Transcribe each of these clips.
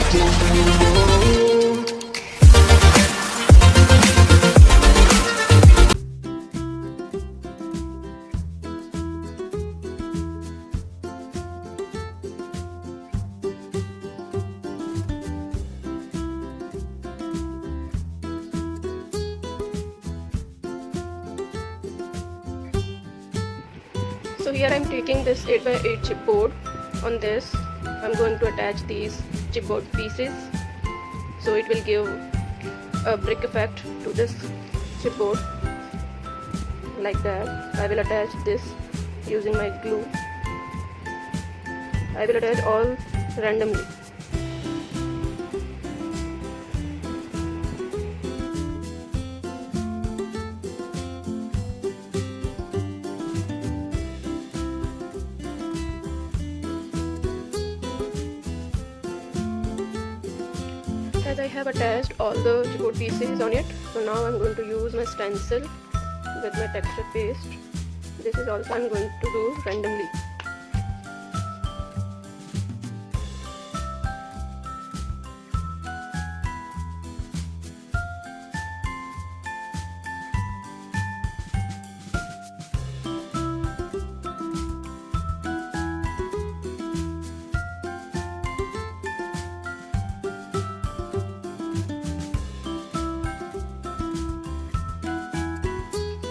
So here I'm taking this 8x8 chipboard. On this I'm going to attach these chipboard pieces, so it will give a brick effect to this chipboard like that. I will attach this using my glue. I will attach all randomly. As I have attached all the chipboard pieces on it, so now I'm going to use my stencil with my texture paste. This is also I'm going to do randomly.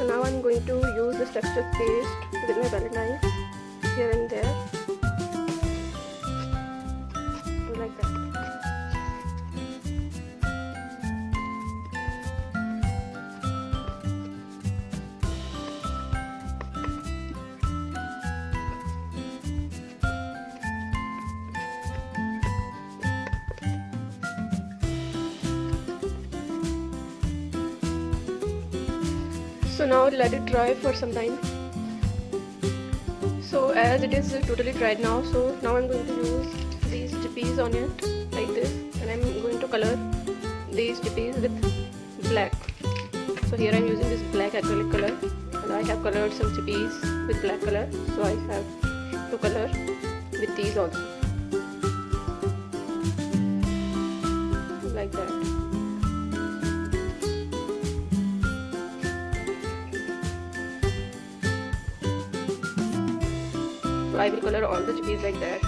Now I'm going to use this texture paste with my palette knife here and there, like that. So now let it dry for some time. So as it is totally dried now, so now I'm going to use these chippies on it like this, and I'm going to color these chippies with black. So here I'm using this black acrylic color, and I have colored some chippies with black color, so I have to color with these also, like that. I will color all the chippies like that.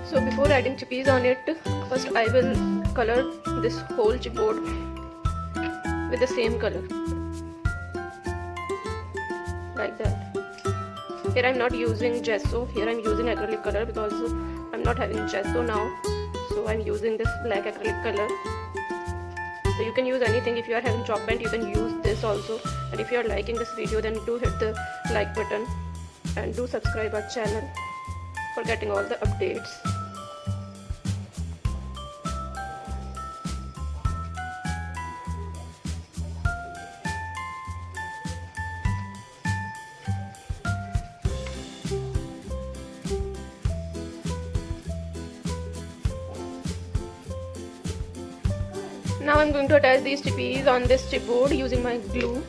So before adding chippies on it, first I will color this whole chipboard with the same color, like that. Here I'm not using gesso, here I'm using acrylic color because I'm not having gesso now, so I'm using this black acrylic color. So you can use anything. If you are having chalk paint, you can use this also. And if you are liking this video, then do hit the like button and do subscribe our channel for getting all the updates. Now I'm going to attach these chippies on this chipboard using my glue.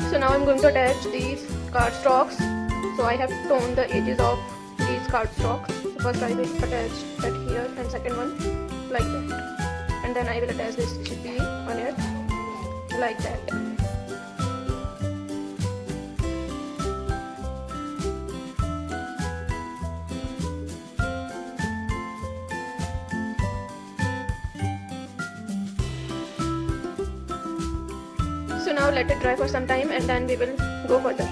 So now I'm going to attach these cardstocks. So I have toned the edges of these cardstocks. So first I will attach that here, and second one like that, and then I will attach this chippy on it like that. So now let it dry for some time, and then we will go further.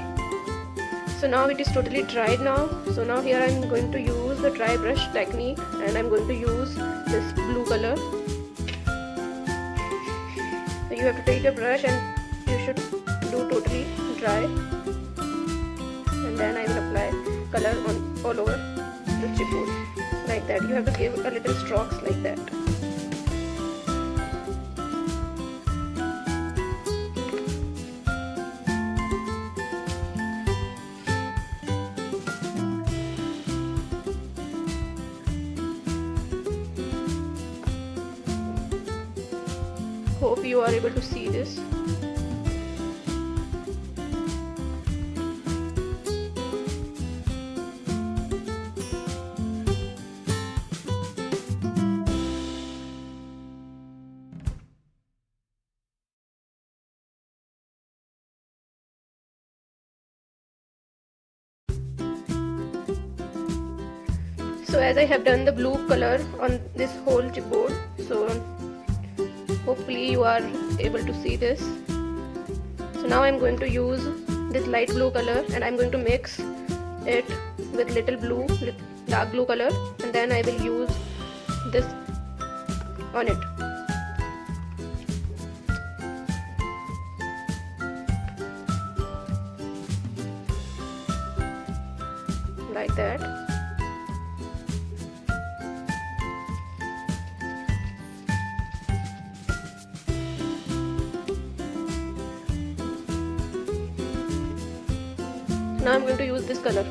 So now it is totally dried now. So now here I am going to use the dry brush technique, and I am going to use this blue color. So you have to take a brush and you should do totally dry, and then I will apply color on all over the chipboard like that. You have to give a little strokes like that. Hope you are able to see this. So as I have done the blue color on this whole chipboard, so hopefully you are able to see this. So now I'm going to use this light blue color and I'm going to mix it with little blue, dark blue color, and then I will use this on it. Like that. Now I'm going to use this color.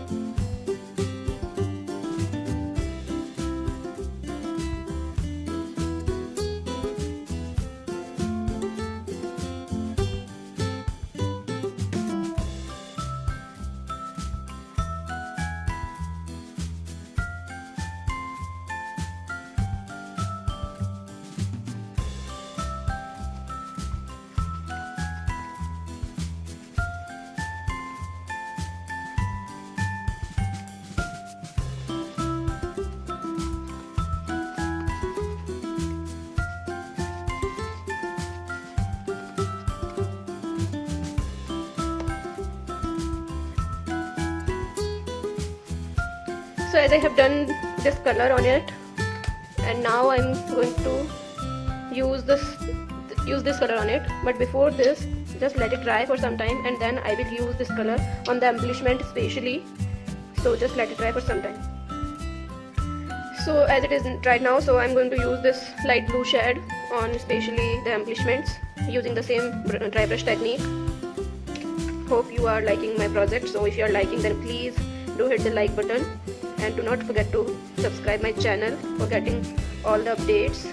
So as I have done this color on it, and now I'm going to use this color on it. But before this, just let it dry for some time, and then I will use this color on the embellishment especially. So just let it dry for some time. So as it is dried now, so I'm going to use this light blue shade on especially the embellishments using the same dry brush technique. Hope you are liking my project. So if you are liking, then please do hit the like button. And do not forget to subscribe my channel for getting all the updates.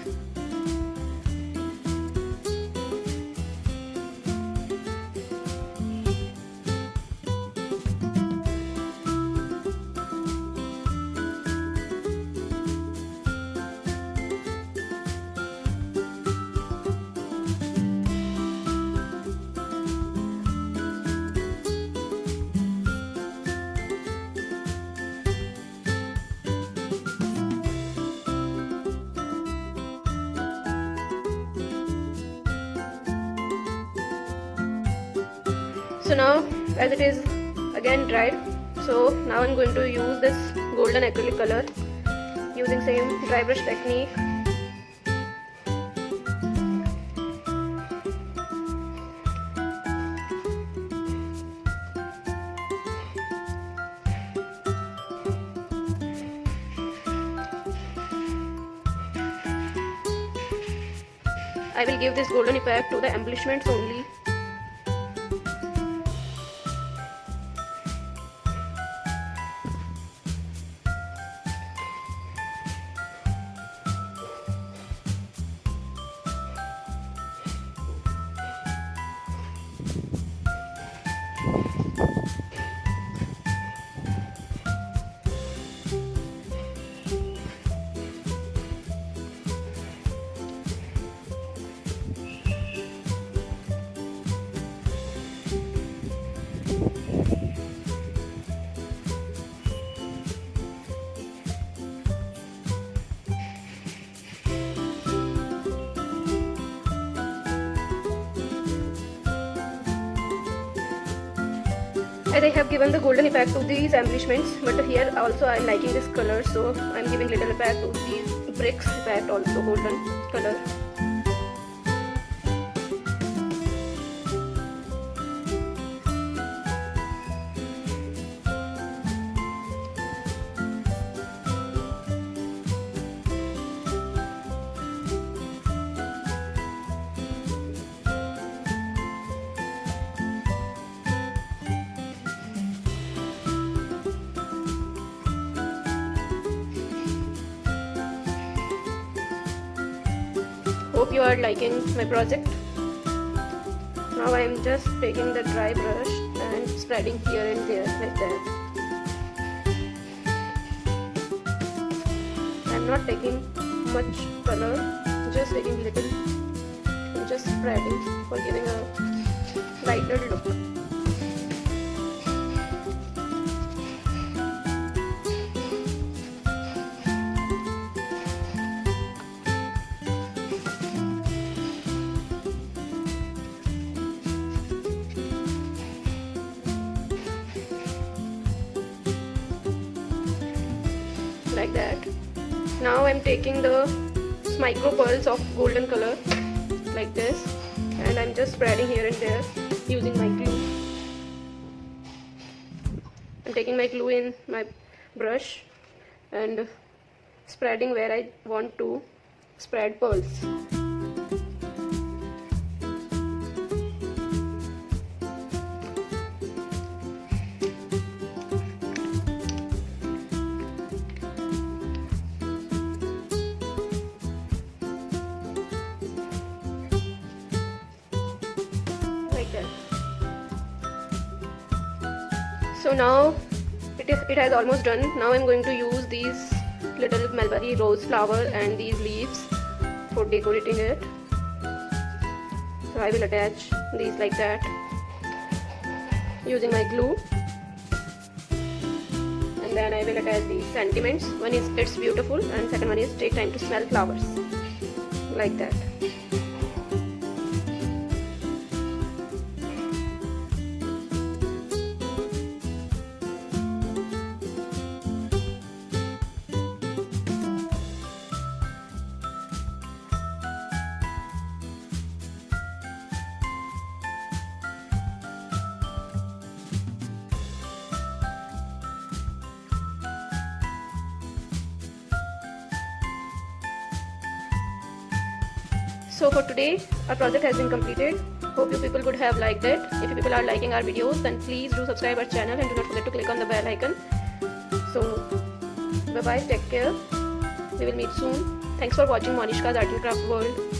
So now as it is again dried, so now I'm going to use this golden acrylic color using same dry brush technique. I will give this golden effect to the embellishments only. As I have given the golden effect to these embellishments, but here also I am liking this color, so I am giving little effect to these bricks effect, also golden color. hope you are liking my project. Now I am just taking the dry brush and spreading here and there like that. I am not taking much color, just taking little and just spreading for giving a lighter look. Like that. Now I'm taking the micro pearls of golden color like this, and I'm just spreading here and there using my glue. I'm taking my glue in my brush and spreading where I want to spread pearls. So now it has almost done. Now I'm going to use these little mulberry rose flower and these leaves for decorating it. So I will attach these like that using my glue, and then I will attach these sentiments. One is it's beautiful, and second one is take time to smell flowers, like that. So for today, our project has been completed. Hope you people would have liked it. If you people are liking our videos, then please do subscribe our channel and do not forget to click on the bell icon. So bye bye, take care. We will meet soon. Thanks for watching Monishka's Art and Craft World.